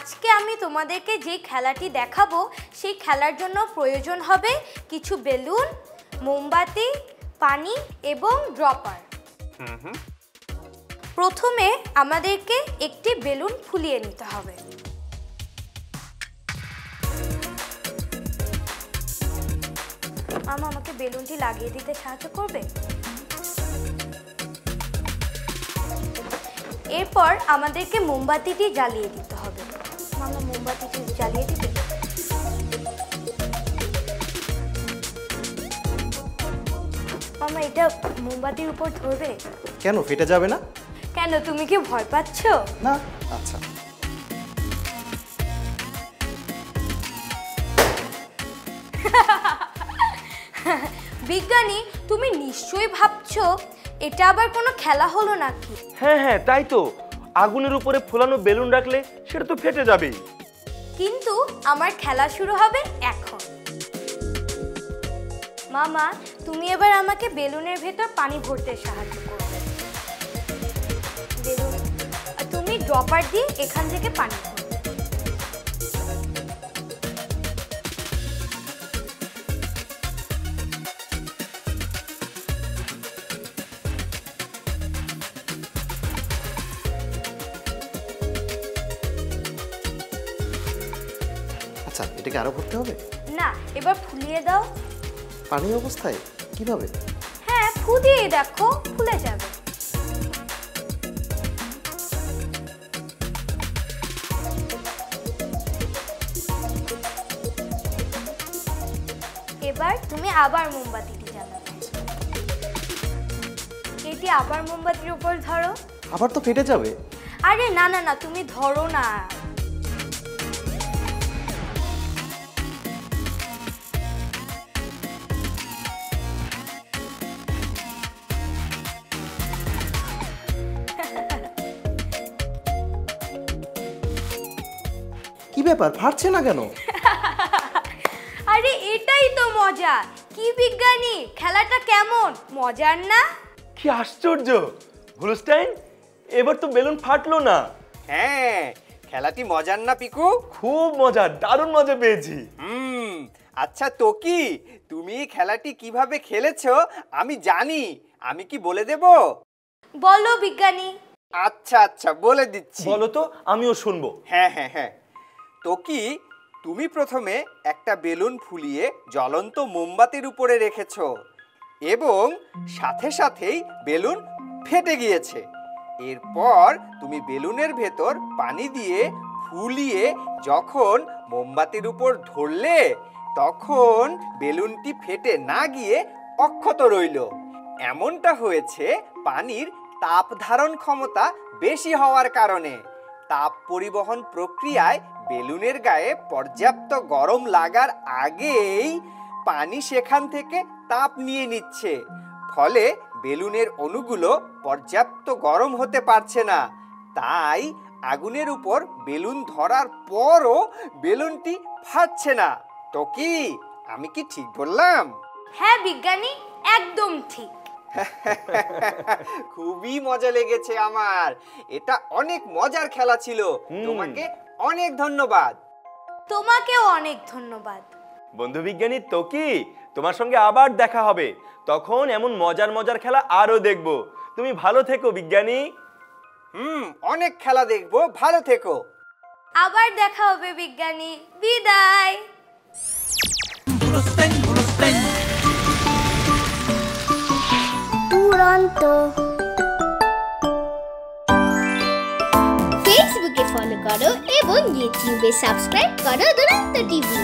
আজকে আমি তোমাদেরকে যে খেলাটি দেখাবো সেই খেলার জন্য প্রয়োজন হবে কিছু বেলুন, মোমবাতি, পানি এবং ড্রপার। প্রথমে আমাদেরকে একটি বেলুন ফুলিয়ে নিতে হবে। মামা আমাকে বেলুনটি লাগিয়ে দিতে সাহায্য করবে? এরপর আমাদেরকে মোমবাতিটি জ্বালিয়ে দিতে হবে। মামা মোমবাতিটি জ্বালিয়ে দিবে? মামা এটা মোমবাতির উপর ধরবে? কেন, ফেটে যাবে না? কেন, তুমি কি ভয় পাচ্ছ? না। আচ্ছা, বিজ্ঞানী, তুমি নিশ্চয়ই ভাবছো এটা আবার কোনো খেলা হলো নাকি? হ্যাঁ হ্যাঁ, তাই তো। আগুনের উপরে ফোলানো বেলুন রাখলে সেটা তো ফেটে যাবেই। কিন্তু আমার খেলা শুরু হবে এখন। মামা, তুমি এবার আমাকে বেলুনের ভেতর পানি ভরতে সাহায্য করবে। বেলুন, তুমি ড্রপার দিয়ে এখান থেকে পানি ভরবে। আচ্ছা, এটাকে আরো ভরতে হবে? না, এবার ফুলিয়ে দাও। পানি অবস্থায় কিভাবে? হ্যাঁ, ফু দিয়ে দেখো, ফুলে যাবে। এবার তুমি আবার মোমবাতিটি জ্বালাবে। এটি আবার মোমবাতির উপর ধরো। আবার তো ফেটে যাবে। আরে না না না, তুমি ধরো না। কি ব্যাপার, ফাটছে না কেন? আরে এটাই তো মজা। কি বিজ্ঞানী, খেলাটা কেমন মজার না? কি আশ্চর্য হুলস্টাইন, এবার তো বেলুন ফাটলো না। হ্যাঁ, খেলাটি মজার না পিকু? খুব মজার, দারুণ মজা পেয়েছি। আচ্ছা তোকি, তুমি খেলাটি কিভাবে খেলেছো আমি জানি। আমি কি বলে দেব? বলো বিজ্ঞানী। আচ্ছা আচ্ছা, বলে দিচ্ছি। বলো তো, আমিও শুনবো। হ্যাঁ হ্যাঁ হ্যাঁ, তোকি, তুমি প্রথমে একটা বেলুন ফুলিয়ে জ্বলন্ত মোমবাতির উপরে রেখেছো এবং সাথে সাথেই বেলুন ফেটে গিয়েছে। এরপর তুমি বেলুনের ভেতর পানি দিয়ে ফুলিয়ে যখন মোমবাতির উপর ধরলে তখন বেলুনটি ফেটে না গিয়ে অক্ষত রইল। এমনটা হয়েছে পানির তাপ ধারণ ক্ষমতা বেশি হওয়ার কারণে। তাপ পরিবহন প্রক্রিয়ায় বেলুনের গায়ে পর্যাপ্ত গরম লাগার আগেই পানি সেখান থেকে তাপ নিয়ে নিচ্ছে, ফলে বেলুনের অণুগুলো পর্যাপ্ত গরম হতে পারছে না। তাই আগুনের উপর বেলুন ধরার পরও বেলুনটি ফাটছে না। তো কি আমি কি ঠিক বললাম? হ্যাঁ বিজ্ঞানী, একদম ঠিক। খুবই মজা লেগেছে আমার। এটা অনেক মজার খেলা ছিল। তোমাকে অনেক ধন্যবাদ। তোমাকেও অনেক ধন্যবাদ। বন্ধু বিজ্ঞানী তোকি, তোমার সঙ্গে আবার দেখা হবে। তখন এমন মজার মজার খেলা আরো দেখবো। তুমি ভালো থেকো বিজ্ঞানী। অনেক খেলা দেখবো, ভালো থেকো। আবার দেখা হবে বিজ্ঞানী, বিদায়। দুরন্ত। ফেসবুকে ফলো করো এবং ইউটিউবে সাবস্ক্রাইব করো দুরন্ত টিভি।